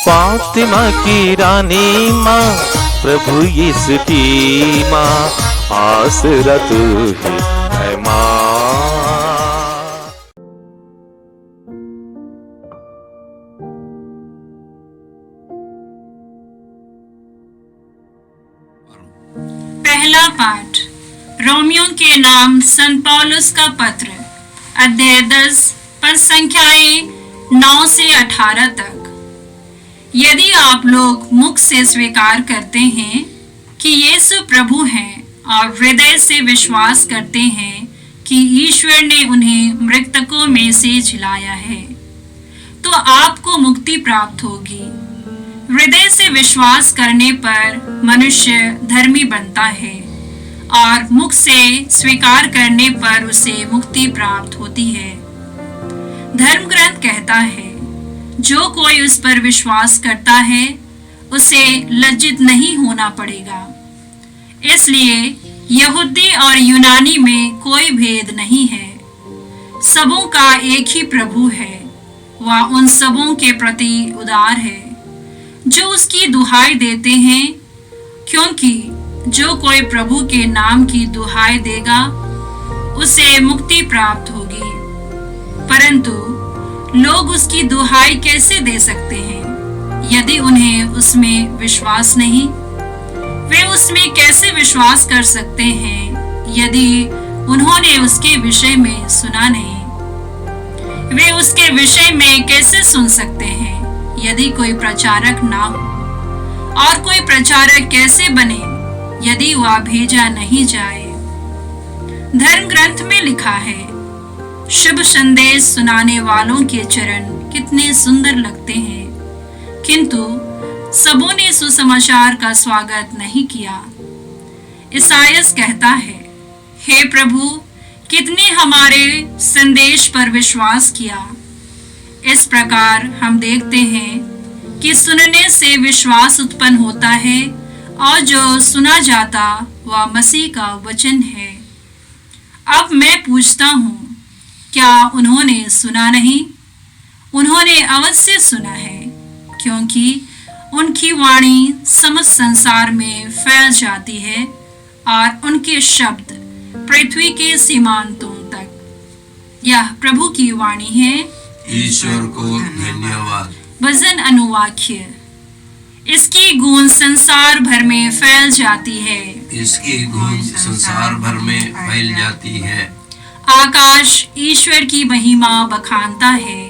फातिमा की रानी माँ, प्रभु यीशु की माँ, आसरा तू ही है माँ। पहला पाठ रोमियो के नाम संत पौलुस का पत्र, अध्याय 10 पद संख्याएं 9 से 18 तक। यदि आप लोग मुख से स्वीकार करते हैं कि यीशु प्रभु हैं और हृदय से विश्वास करते हैं कि ईश्वर ने उन्हें मृतकों में से जिलाया है, तो आपको मुक्ति प्राप्त होगी। हृदय से विश्वास करने पर मनुष्य धर्मी बनता है और मुख से स्वीकार करने पर उसे मुक्ति प्राप्त होती है। धर्म ग्रंथ कहता है, जो कोई उस पर विश्वास करता है उसे लज्जित नहीं होना पड़ेगा। इसलिए यहूदी और यूनानी में कोई भेद नहीं है, सबों का एक ही प्रभु है। वह उन सबों के प्रति उदार है जो उसकी दुहाई देते हैं, क्योंकि जो कोई प्रभु के नाम की दुहाई देगा उसे मुक्ति प्राप्त होगी। परंतु लोग उसकी दुहाई कैसे दे सकते हैं यदि उन्हें उसमें विश्वास नहीं? वे उसमें कैसे विश्वास कर सकते हैं यदि उन्होंने उसके विषय में सुना नहीं? वे उसके विषय में कैसे सुन सकते हैं यदि कोई प्रचारक ना हो? और कोई प्रचारक कैसे बने यदि वह भेजा नहीं जाए? धर्म ग्रंथ में लिखा है, शुभ संदेश सुनाने वालों के चरण कितने सुंदर लगते हैं, किंतु सबों ने सुसमाचार का स्वागत नहीं किया। ईसायास कहता है, हे प्रभु, कितने हमारे संदेश पर विश्वास किया। इस प्रकार हम देखते हैं कि सुनने से विश्वास उत्पन्न होता है और जो सुना जाता वह मसीह का वचन है। अब मैं पूछता हूँ, क्या उन्होंने सुना नहीं? उन्होंने अवश्य सुना है, क्योंकि उनकी वाणी समस्त संसार में फैल जाती है और उनके शब्द पृथ्वी के सीमांतों तक। यह प्रभु की वाणी है। ईश्वर को धन्यवाद। वचन अनुवाक्य। इसकी गूंज संसार भर में फैल जाती है। इसकी गूंज संसार भर में फैल जाती है। आकाश ईश्वर की महिमा बखानता है,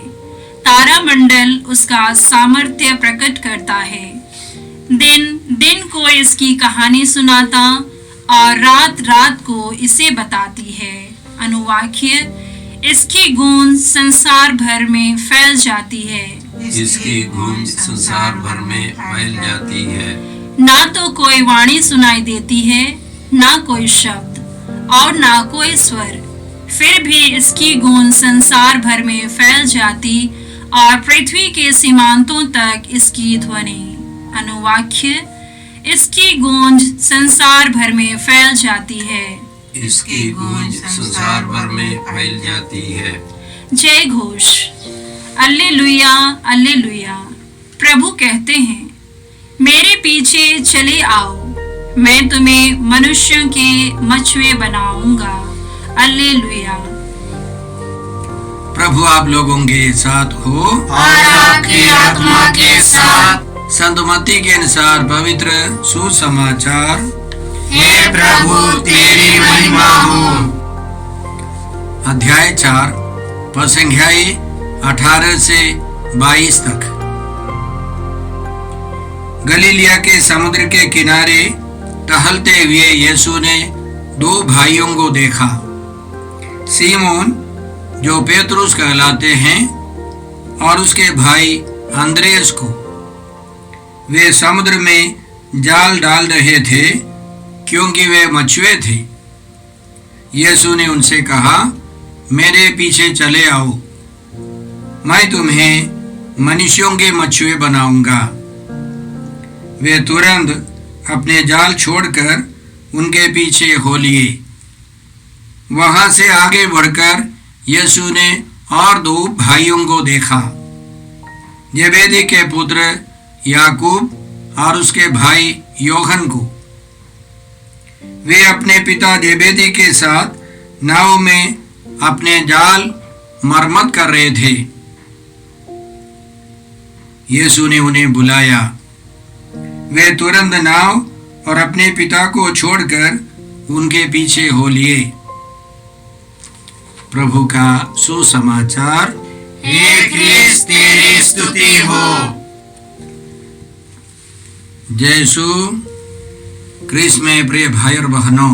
तारा मंडल उसका सामर्थ्य प्रकट करता है। दिन दिन को इसकी कहानी सुनाता और रात रात को इसे बताती है। अनुवाक्य। इसकी गूंज संसार भर में फैल जाती है। इसकी गूंज संसार भर में फैल जाती है। ना तो कोई वाणी सुनाई देती है, ना कोई शब्द और ना कोई स्वर, फिर भी इसकी गूंज संसार भर में फैल जाती और पृथ्वी के सीमांतों तक इसकी ध्वनि। अनुवाक्य। इसकी गूंज संसार भर में फैल जाती है। इसकी गूंज संसार भर में फैल जाती है। जय घोष। Alleluia alleluia. प्रभु कहते हैं, मेरे पीछे चले आओ, मैं तुम्हें मनुष्यों के मछुए बनाऊंगा। अल्लेलुया। प्रभु आप लोगों के साथ हो और आपकी आत्मा के साथ। संत मत्ती के अनुसार पवित्र सुसमाचार। हे प्रभु तेरी महिमा हो। अध्याय 4 पद संख्याएं 18 से 22 तक। गलीलिया के समुद्र के किनारे टहलते हुए यीशु ने 2 भाइयों को देखा, सीमोन जो पेतरुस कहलाते हैं और उसके भाई अंद्रेस को। वे समुद्र में जाल डाल रहे थे क्योंकि वे मछुए थे। यीशु ने उनसे कहा, मेरे पीछे चले आओ, मैं तुम्हें मनुष्यों के मछुए बनाऊंगा। वे तुरंत अपने जाल छोड़कर उनके पीछे हो लिए। वहां से आगे बढ़कर यीशु ने और 2 भाइयों को देखा, जेबेदी के पुत्र याकूब और उसके भाई योहन को। वे अपने पिता जेबेदी के साथ नाव में अपने जाल मरम्मत कर रहे थे। यीशु ने उन्हें बुलाया। वे तुरंत नाव और अपने पिता को छोड़कर उनके पीछे हो लिए। प्रभु का सुसमाचार। हे क्रिस्त तेरी स्तुति हो। जय यीशु क्रिस्त में प्रिय भाई और बहनों,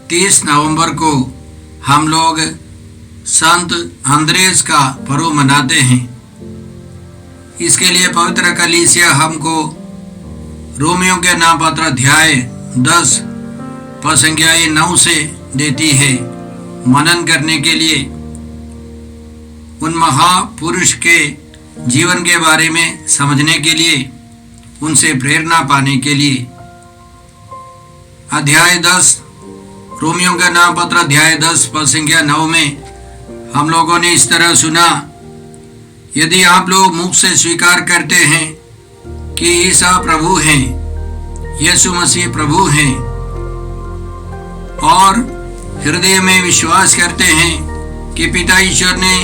30 नवंबर को हम लोग संत अंद्रेस का पर्व मनाते हैं। इसके लिए पवित्र कलीसिया हमको रोमियो के नाम पत्र अध्याय 10 पद संख्या 9 से देती है मनन करने के लिए, उन महापुरुष के जीवन के बारे में समझने के लिए, उनसे प्रेरणा पाने के लिए। अध्याय 10 रोमियो का नाम पत्र अध्याय 10 पद संख्या 9 में हम लोगों ने इस तरह सुना, यदि आप लोग मुख से स्वीकार करते हैं कि ईसा प्रभु हैं, यीशु मसीह प्रभु हैं, और हृदय में विश्वास करते हैं कि पिता ईश्वर ने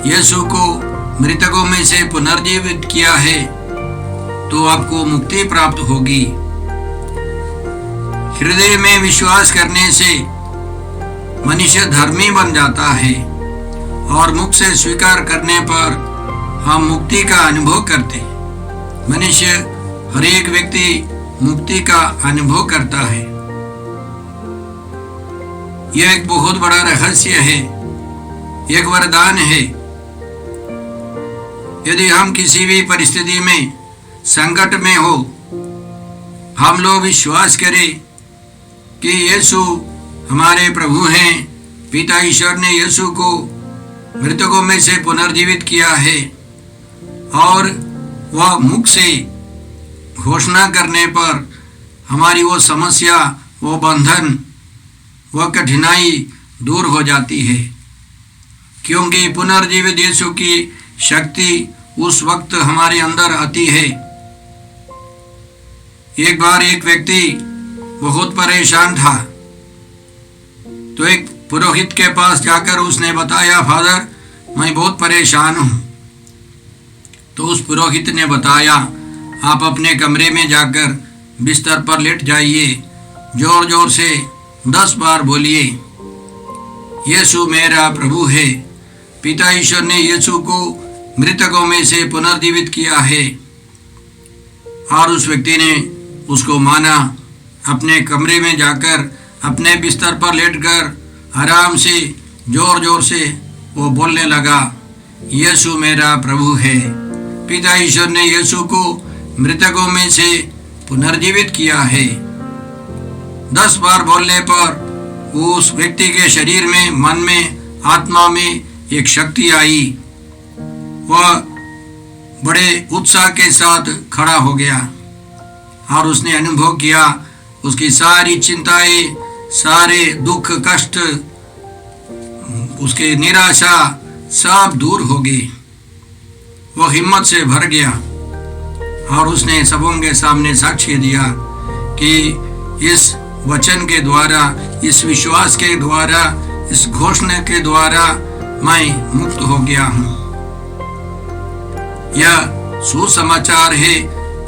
यीशु को मृतकों में से पुनर्जीवित किया है, तो आपको मुक्ति प्राप्त होगी। हृदय में विश्वास करने से मनुष्य धर्मी बन जाता है और मुख से स्वीकार करने पर हम मुक्ति का अनुभव करते हैं। मनुष्य, हर एक व्यक्ति मुक्ति का अनुभव करता है। यह एक बहुत बड़ा रहस्य है, एक वरदान है। यदि हम किसी भी परिस्थिति में संकट में हो, हम लोग विश्वास करें कि यीशु हमारे प्रभु हैं, पिता ईश्वर ने यीशु को मृतकों में से पुनर्जीवित किया है, और वह मुख से घोषणा करने पर हमारी वो समस्या, वो बंधन, वह कठिनाई दूर हो जाती है, क्योंकि पुनर्जीवित यीशु की शक्ति उस वक्त हमारे अंदर आती है। एक बार एक व्यक्ति बहुत परेशान था, तो एक पुरोहित के पास जाकर उसने बताया, फादर मैं बहुत परेशान हूँ। तो उस पुरोहित ने बताया, आप अपने कमरे में जाकर बिस्तर पर लेट जाइए, जोर जोर से 10 बार बोलिए, यीशु मेरा प्रभु है, पिता ईश्वर ने यीशु को मृतकों में से पुनर्जीवित किया है। और उस व्यक्ति ने उसको माना, अपने कमरे में जाकर अपने बिस्तर पर लेटकर आराम से जोर जोर से वो बोलने लगा, यीशु मेरा प्रभु है, पिता ईश्वर ने यीशु को मृतकों में से पुनर्जीवित किया है। 10 बार बोलने पर उस व्यक्ति के शरीर में, मन में, आत्मा में एक शक्ति आई। वह बड़े उत्साह के साथ खड़ा हो गया और उसने अनुभव किया, उसकी सारी चिंताएं, सारे दुख कष्ट, उसके निराशा सब दूर हो गई। वह हिम्मत से भर गया और उसने सबों के सामने साक्ष्य दिया कि इस वचन के द्वारा, इस विश्वास के द्वारा, इस घोषणा के द्वारा मैं मुक्त हो गया हूँ। यह सुसमाचार है।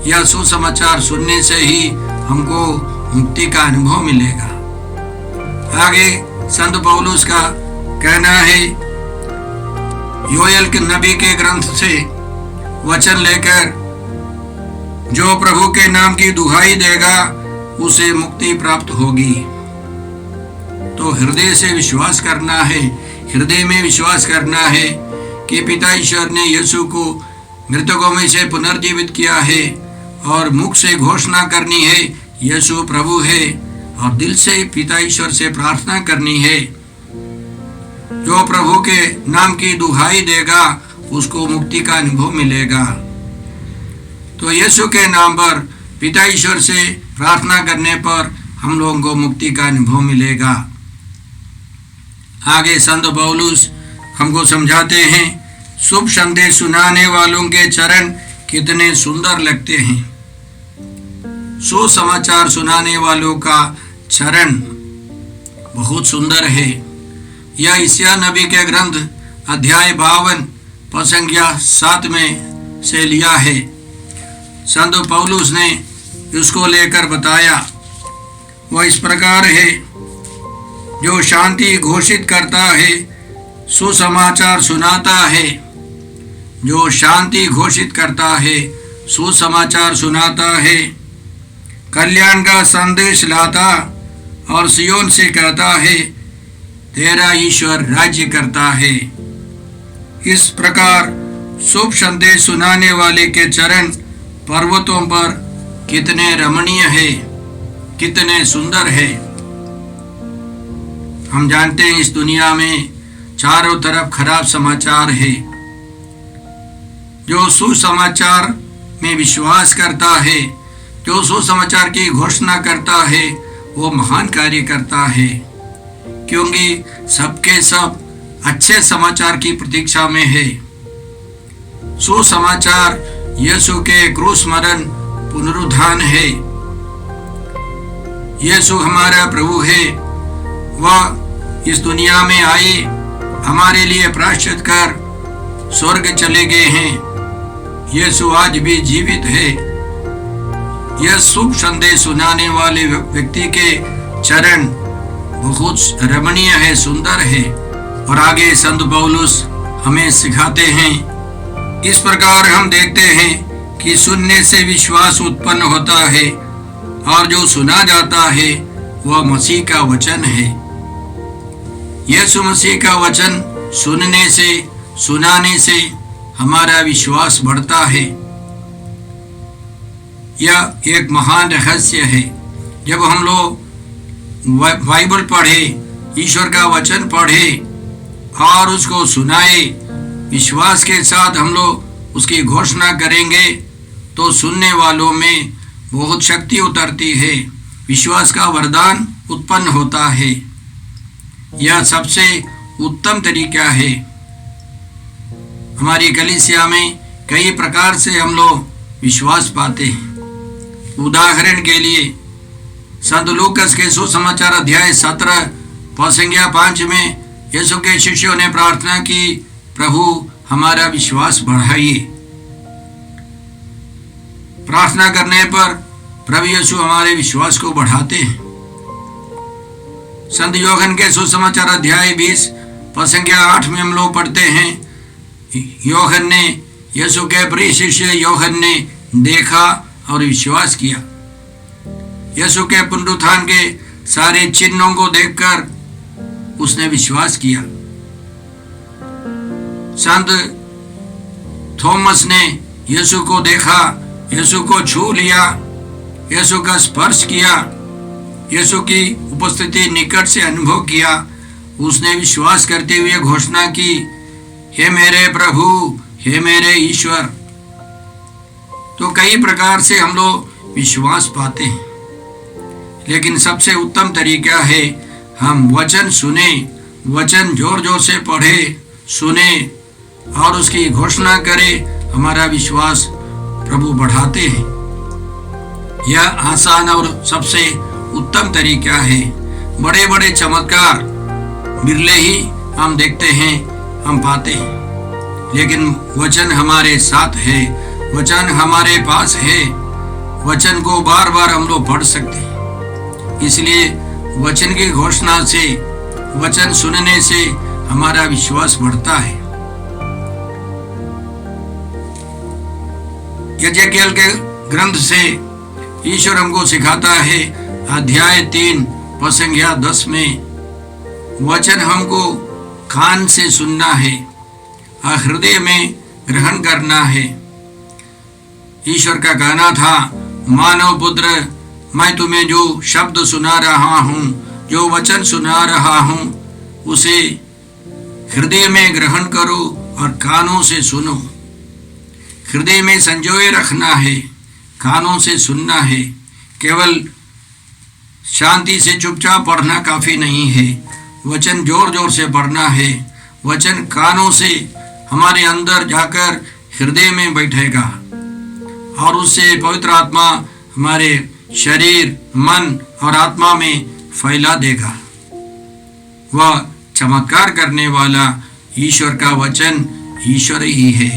यह सुसमाचार सुनने से ही हमको मुक्ति का अनुभव मिलेगा। आगे संत पौलुस का कहना है, योएल के नबी के ग्रंथ से वचन लेकर, जो प्रभु के नाम की दुहाई देगा उसे मुक्ति प्राप्त होगी। तो हृदय से विश्वास करना है, हृदय में विश्वास करना है कि पिता ईश्वर ने यीशु को मृतकों में से पुनर्जीवित किया है, और मुख से घोषणा करनी है यीशु प्रभु है, और दिल से पिता ईश्वर से प्रार्थना करनी है, जो प्रभु के नाम की दुहाई देगा उसको मुक्ति का अनुभव मिलेगा। तो यीशु के नाम पर, पिता ईश्वर से प्रार्थना करने पर हम लोगों को मुक्ति का अनुभव मिलेगा। आगे संत पौलुस हमको समझाते हैं, शुभ संदेश सुनाने वालों के चरण कितने सुंदर लगते हैं। सुसमाचार सुनाने वालों का चरण बहुत सुंदर है। यह यशायाह नबी के ग्रंथ अध्याय 52 पद संख्या 7 में से लिया है। संत पौलुस ने उसको लेकर बताया, वह इस प्रकार है, जो शांति घोषित करता है, सुसमाचार सुनाता है। जो शांति घोषित करता है, सुसमाचार सुनाता है, कल्याण का संदेश लाता और सियोन से कहता है, तेरा ईश्वर राज्य करता है। इस प्रकार शुभ संदेश सुनाने वाले के चरण पर्वतों पर कितने रमणीय है, कितने सुंदर है। हम जानते हैं इस दुनिया में चारों तरफ खराब समाचार है। जो सुसमाचार में विश्वास करता है, जो सुसमाचार की घोषणा करता है, वो महान कार्य करता है, क्योंकि सबके सब अच्छे समाचार की प्रतीक्षा में है। सुसमाचार यीशु के क्रूस मरण पुनरुत्थान है। यीशु हमारा प्रभु है। वह इस दुनिया में आए, हमारे लिए प्रायश्चित कर स्वर्ग चले गए हैं। यीशु आज भी जीवित है। यह शुभ संदेश सुनाने वाले व्यक्ति के चरण बहुत रमणीय है, सुंदर है। और आगे संत पौलुस हमें सिखाते हैं। इस प्रकार हम देखते हैं कि सुनने से विश्वास उत्पन्न होता है, और जो सुना जाता है वह मसीह का वचन है। यीशु मसीह का वचन सुनने से, सुनाने से हमारा विश्वास बढ़ता है। यह एक महान रहस्य है। जब हम लोग बाइबल पढ़े, ईश्वर का वचन पढ़े और उसको सुनाए, विश्वास के साथ हम लोग उसकी घोषणा करेंगे, तो सुनने वालों में बहुत शक्ति उतरती है, विश्वास का वरदान उत्पन्न होता है। यह सबसे उत्तम तरीका है। हमारी कलीसिया में कई प्रकार से हम लोग विश्वास पाते हैं। उदाहरण के लिए संत लूकस के सुसमाचार अध्याय 17 पद संख्या 5 में यीशु के शिष्यों ने प्रार्थना की, प्रभु हमारा विश्वास बढ़ाइए। प्रार्थना करने पर प्रभु यीशु हमारे विश्वास को बढ़ाते हैं। संत यूहन्ना के सुसमाचार अध्याय 20 पद संख्या 8 में हम लोग पढ़ते हैं, यूहन्ना ने, यीशु के प्रिय शिष्य यूहन्ना ने देखा और विश्वास किया। यीशु के पुनरुत्थान के सारे चिन्हों को देखकर उसने विश्वास किया। संत थॉमस ने यीशु को देखा, यीशु को छू लिया, यीशु का स्पर्श किया, यीशु की उपस्थिति निकट से अनुभव किया। उसने विश्वास करते हुए घोषणा की, हे मेरे प्रभु, हे मेरे ईश्वर। तो कई प्रकार से हम लोग विश्वास पाते हैं, लेकिन सबसे उत्तम तरीका है हम वचन सुने, वचन जोर जोर से पढ़े, सुने और उसकी घोषणा करें। हमारा विश्वास प्रभु बढ़ाते हैं। यह आसान और सबसे उत्तम तरीका है। बड़े बड़े चमत्कार बिरले ही हम देखते हैं, हम पाते हैं, लेकिन वचन हमारे साथ है, वचन हमारे पास है। वचन को बार बार हम लोग पढ़ सकते हैं। इसलिए वचन की घोषणा से, वचन सुनने से हमारा विश्वास बढ़ता है। यजेकिएल के ग्रंथ से ईश्वर हमको सिखाता है, अध्याय 3 पद संख्या 10 में, वचन हमको कान से सुनना है और हृदय में ग्रहण करना है। ईश्वर का कहना था, मानव पुत्र, मैं तुम्हें जो शब्द सुना रहा हूँ, जो वचन सुना रहा हूँ, उसे हृदय में ग्रहण करो और कानों से सुनो। हृदय में संजोए रखना है, कानों से सुनना है। केवल शांति से चुपचाप पढ़ना काफी नहीं है, वचन जोर जोर से पढ़ना है। वचन कानों से हमारे अंदर जाकर हृदय में बैठेगा, और उससे पवित्र आत्मा हमारे शरीर, मन और आत्मा में फैला देगा। वह चमत्कार करने वाला ईश्वर का वचन ईश्वर ही है।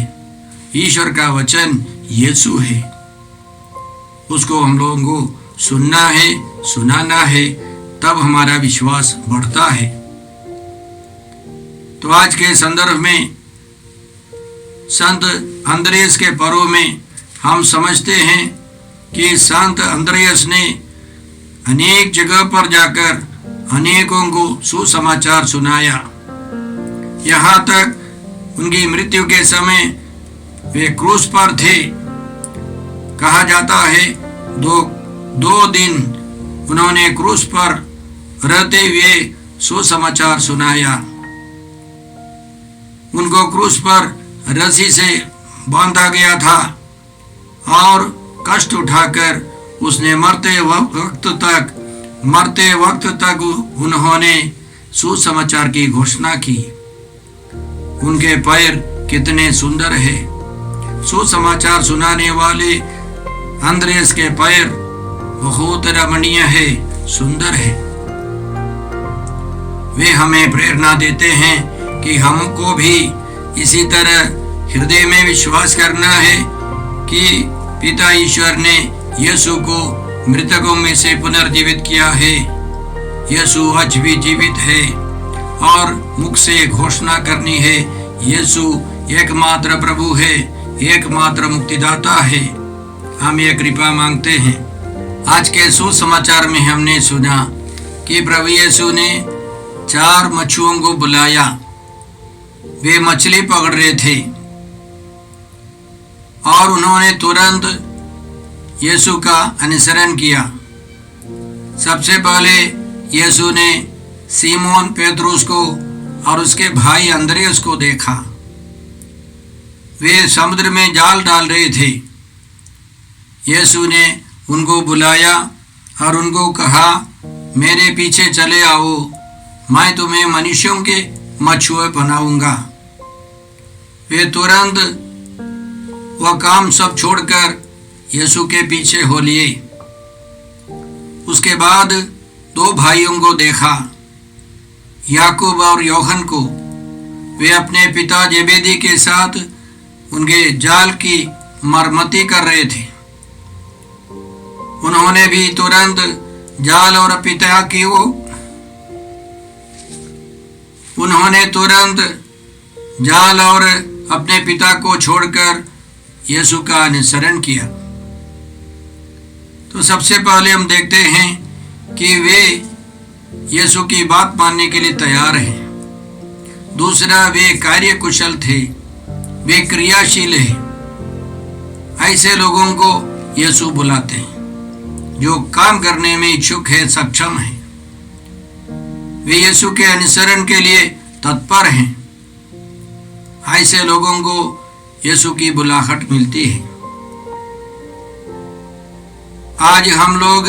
ईश्वर का वचन यीशु है। उसको हम लोगों को सुनना है, सुनाना है, तब हमारा विश्वास बढ़ता है। तो आज के संदर्भ में संत अंद्रयास के पर्व में हम समझते हैं कि संत अंद्रयास ने अनेक जगह पर जाकर अनेकों को सुसमाचार सुनाया। यहाँ तक उनकी मृत्यु के समय वे क्रूस पर थे। कहा जाता है दो दिन उन्होंने क्रूस पर रहते हुए सुसमाचार सुनाया। उनको क्रूस पर रस्सी से बांधा गया था और कष्ट उठाकर उसने मरते वक्त तक उन्होंने सुसमाचार की घोषणा की। उनके पैर कितने सुंदर है। सुसमाचार सुनाने वाले अंद्रयास के पैर बहुत रमणीय है, सुंदर है। वे हमें प्रेरणा देते हैं कि हमको भी इसी तरह हृदय में विश्वास करना है कि पिता ईश्वर ने यीशु को मृतकों में से पुनर्जीवित किया है। यीशु आज भी जीवित है और मुख से घोषणा करनी है, यीशु एकमात्र प्रभु है, एकमात्र मुक्तिदाता है। हम ये कृपा मांगते हैं। आज के सुसमाचार में हमने सुना कि प्रभु यीशु ने 4 मछुओं को बुलाया। वे मछली पकड़ रहे थे और उन्होंने तुरंत यीशु का अनुसरण किया। सबसे पहले यीशु ने सीमोन पेतरुस को और उसके भाई अंद्रयास को देखा। वे समुद्र में जाल डाल रहे थे। यीशु ने उनको बुलाया और उनको कहा, मेरे पीछे चले आओ, मैं तुम्हें मनुष्यों के मछुए बनाऊंगा। वे तुरंत वह काम सब छोड़कर यीशु के पीछे हो लिए। उसके बाद 2 भाइयों को देखा, याकूब और यूहन्ना को। वे अपने पिता जेबेदी के साथ उनके जाल की मरम्मती कर रहे थे। उन्होंने भी तुरंत जाल और अपने पिता को छोड़कर यीशु का अनुसरण किया। तो सबसे पहले हम देखते हैं कि वे यीशु की बात मानने के लिए तैयार हैं। दूसरा, वे कार्यकुशल थे, वे क्रियाशील हैं। ऐसे लोगों को यीशु बुलाते हैं जो काम करने में इच्छुक है, सक्षम है। वे यीशु के अनुसरण के लिए तत्पर हैं। ऐसे लोगों को यीशु की बुलाहट मिलती है। आज हम लोग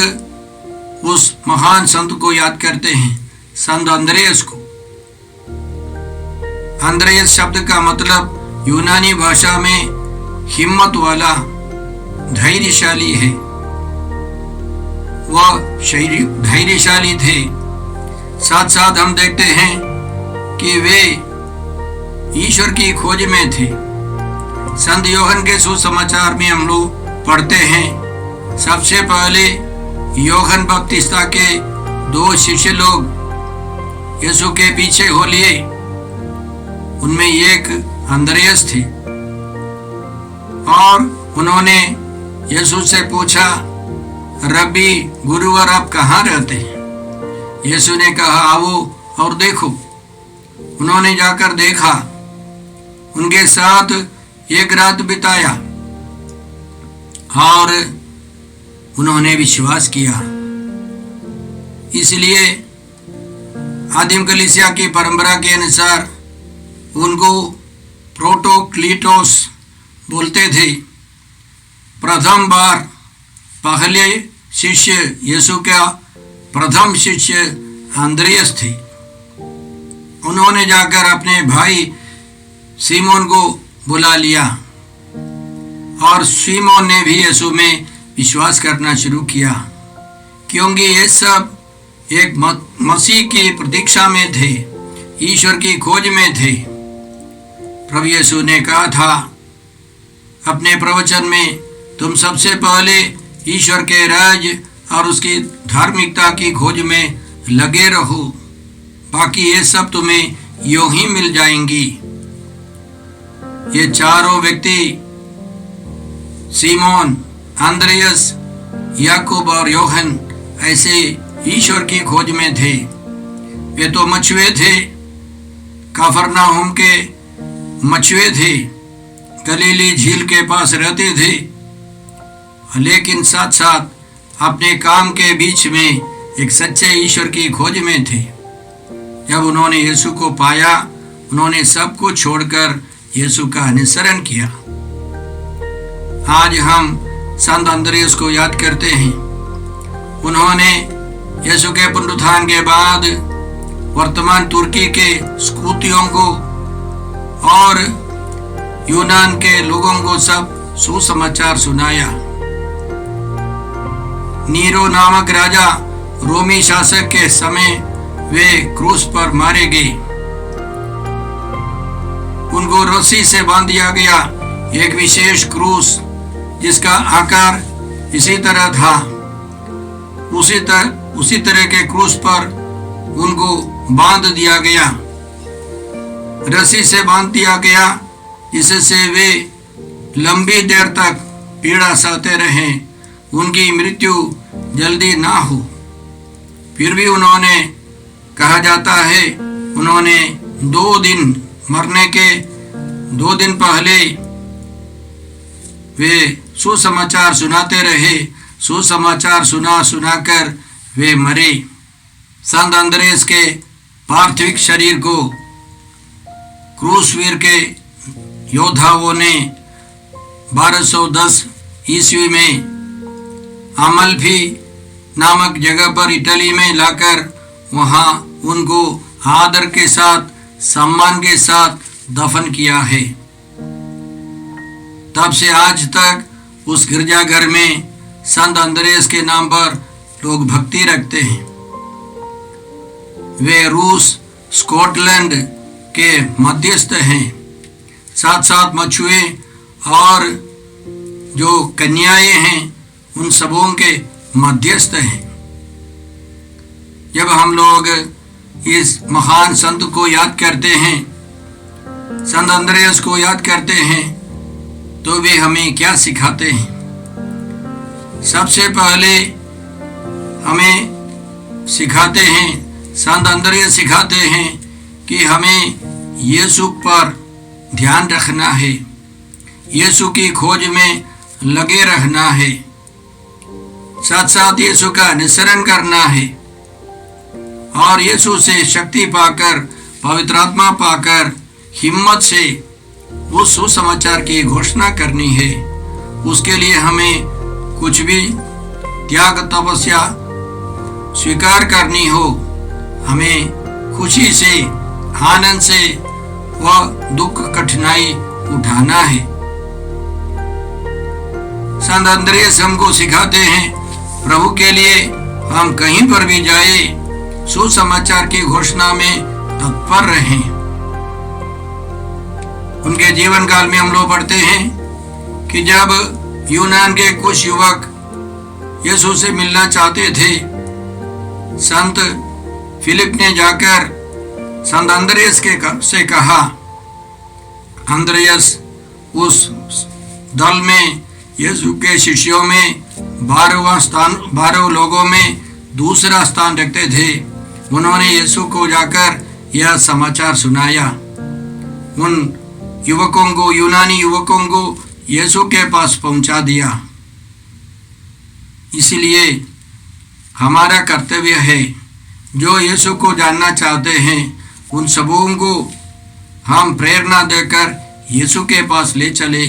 उस महान संत को याद करते हैं, संत अंद्रयास को। अंद्रयास शब्द का मतलब यूनानी भाषा में हिम्मत वाला, धैर्यशाली है। वह धैर्यशाली थे। साथ साथ हम देखते हैं कि वे ईश्वर की खोज में थे। संत यूहन्ना के सुसमाचार में हम लोग पढ़ते हैं, सबसे पहले यूहन्ना बपतिस्मा के 2 शिष्य लोग यीशु के पीछे हो लिए। उनमें एक अंद्रयास थे और उन्होंने यीशु से पूछा, रब्बी, गुरुवर, आप कहाँ रहते हैं? यीशु ने कहा, आओ और देखो। उन्होंने जाकर देखा, उनके साथ एक रात बिताया और उन्होंने विश्वास किया। इसलिए आदिम कलीसिया की परंपरा के अनुसार उनको प्रोटोक्लीटोस बोलते थे। प्रथम बार पहले शिष्य यीशु का प्रथम शिष्य अंद्रयास थे। उन्होंने जाकर अपने भाई सीमोन को बुला लिया और सीमोन ने भी यीशु में विश्वास करना शुरू किया, क्योंकि ये सब एक मसीह की प्रतीक्षा में थे, ईश्वर की खोज में थे। प्रभु यीशु ने कहा था अपने प्रवचन में, तुम सबसे पहले ईश्वर के राज्य और उसकी धार्मिकता की खोज में लगे रहो, बाकी ये सब तुम्हें यूं ही मिल जाएंगी। ये चारों व्यक्ति सीमोन, अंद्रियास, याकूब और योहन ऐसे ईश्वर की खोज में थे। वे तो मछुए थे, कफरनहूम के मछुए थे, गलीली झील के पास रहते थे, लेकिन साथ साथ अपने काम के बीच में एक सच्चे ईश्वर की खोज में थे। जब उन्होंने यीशु को पाया, उन्होंने सब कुछ छोड़कर यीशु का अनुसरण किया। आज हम संत अंद्रियास को याद करते हैं। उन्होंने यीशु के पुनरुत्थान के बाद वर्तमान तुर्की के स्कूतियों को और यूनान के लोगों को सब सुसमाचार सुनाया। नीरो नामक राजा रोमी शासक के समय वे क्रूस पर मारे गए। उनको रस्सी से बांध दिया गया, एक विशेष क्रूस जिसका आकार इसी तरह था। उसी तरह के क्रूस पर उनको बांध दिया गया, रस्सी से बांध दिया गया, जिससे वे लंबी देर तक पीड़ा सहते रहे, उनकी मृत्यु जल्दी ना हो। फिर भी उन्होंने, कहा जाता है, उन्होंने 2 दिन मरने के 2 दिन पहले वे सुसमाचार सुनाते रहे। सुसमाचार सुनाकर वे मरे। संत अंद्रियास के पार्थिव शरीर को क्रूसवीर के योद्धाओं ने 1210 ईस्वी में अमल्फी नामक जगह पर इटली में लाकर वहां उनको आदर के साथ, सम्मान के साथ दफन किया है। तब से आज तक उस गिरजाघर में संत अंद्रियास के नाम पर लोग भक्ति रखते हैं। वे रूस, स्कॉटलैंड के मध्यस्थ हैं, साथ साथ मछुए और जो कन्याएं हैं उन सबों के मध्यस्थ हैं। जब हम लोग इस महान संत को याद करते हैं, संत अंद्रियास को याद करते हैं, तो वे हमें क्या सिखाते हैं? सबसे पहले हमें सिखाते हैं, संत अंद्रियास सिखाते हैं कि हमें यीशु पर ध्यान रखना है, यीशु की खोज में लगे रहना है, साथ साथ यीशु का अनुसरण करना है और यीशु से शक्ति पाकर, पवित्र आत्मा पाकर, हिम्मत से उस सुसमाचार की घोषणा करनी है। उसके लिए हमें कुछ भी त्याग, तपस्या स्वीकार करनी हो, हमें खुशी से, आनंद से वह दुख, कठिनाई उठाना है। संत अंद्रियास हमको सिखाते हैं, प्रभु के लिए हम कहीं पर भी जाए, सुसमाचार की घोषणा में तत्पर रहें। उनके जीवन काल में हम लोग पढ़ते हैं कि जब यूनान के कुछ युवक यीशु से मिलना चाहते थे, संत फिलिप ने जाकर संत अंद्रियास से कहा। अंद्रियास उस दल में, यीशु के शिष्यों में 12 लोगों में दूसरा स्थान रखते थे। उन्होंने यीशु को जाकर यह समाचार सुनाया। उन युवकों को, यूनानी युवकों को यीशु के पास पहुंचा दिया। इसलिए हमारा कर्तव्य है, जो यीशु को जानना चाहते हैं उन सबों को हम प्रेरणा देकर यीशु के पास ले चले।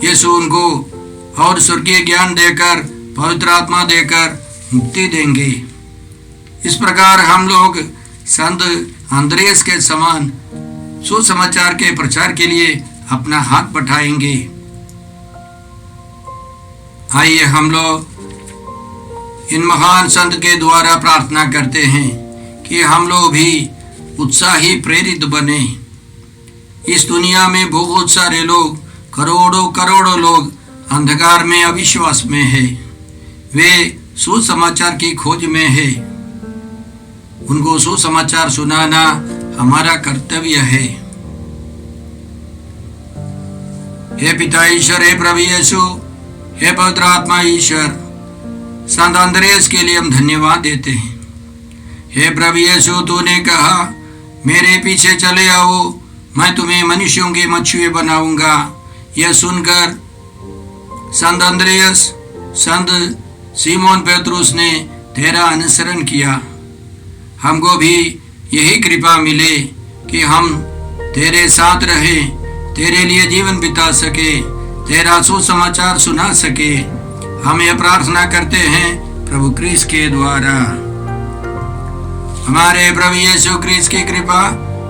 यीशु उनको और स्वर्गीय ज्ञान देकर, पवित्र आत्मा देकर मुक्ति देंगे। इस प्रकार हम लोग संत अंद्रियास के समान सुसमाचार के प्रचार के लिए अपना हाथ बढ़ाएंगे। आइए हम लोग इन महान संत के द्वारा प्रार्थना करते हैं कि हम लोग भी उत्साही प्रेरित बने। इस दुनिया में बहुत सारे लोग, करोड़ों करोड़ों लोग अंधकार में, अविश्वास में है। वे सुसमाचार की खोज में है। उनको सुसमाचार सुनाना हमारा कर्तव्य है। हे पिता ईश्वर, हे प्रभु यीशु, हे पवित्र आत्मा ईश्वर, संत अंद्रेस के लिए हम धन्यवाद देते हैं। हे प्रभु यीशु, तूने कहा मेरे पीछे चले आओ, मैं तुम्हें मनुष्यों के मछुए बनाऊंगा। यह सुनकर संत अंद्रेस, संत सीमोन पेत्रुस ने तेरा अनुसरण किया। हमको भी यही कृपा मिले कि हम तेरे साथ रहे, तेरे लिए जीवन बिता सके, तेरा सुसमाचार सुना सके। हम यह प्रार्थना करते हैं प्रभु क्रिस्त के द्वारा। हमारे प्रभु यीशु क्रिस्त की कृपा,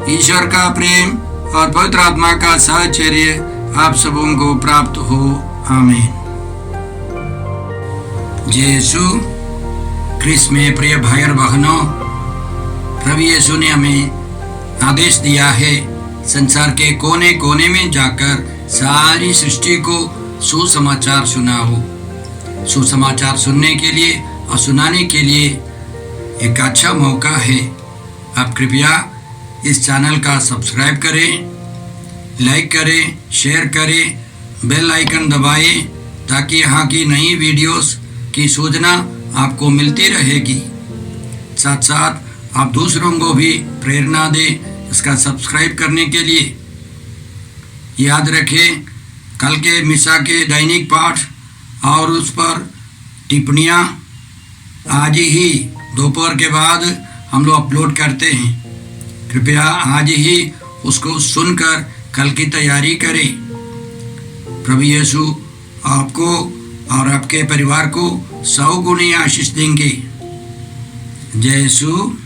ईश्वर का प्रेम और पवित्र आत्मा का साहचर्य आप सबों को प्राप्त हो। आमीन। यीशु क्रिस्त में प्रिय भाई और बहनों, प्रभु यीशु ने हमें आदेश दिया है संसार के कोने कोने में जाकर सारी सृष्टि को सुसमाचार सुनाओ। सुसमाचार सुनने के लिए और सुनाने के लिए एक अच्छा मौका है। आप कृपया इस चैनल का सब्सक्राइब करें, लाइक करें, शेयर करें, बेल आइकन दबाएं ताकि यहाँ की नई वीडियोस की सूचना आपको मिलती रहेगी। साथ साथ आप दूसरों को भी प्रेरणा दें इसका सब्सक्राइब करने के लिए। याद रखें, कल के मिसा के दैनिक पाठ और उस पर टिप्पणियाँ आज ही दोपहर के बाद हम लोग अपलोड करते हैं। कृपया आज ही उसको सुनकर कल की तैयारी करें। प्रभु यीशु आपको और आपके परिवार को 100 गुनी आशीष देंगे। जय यीशु।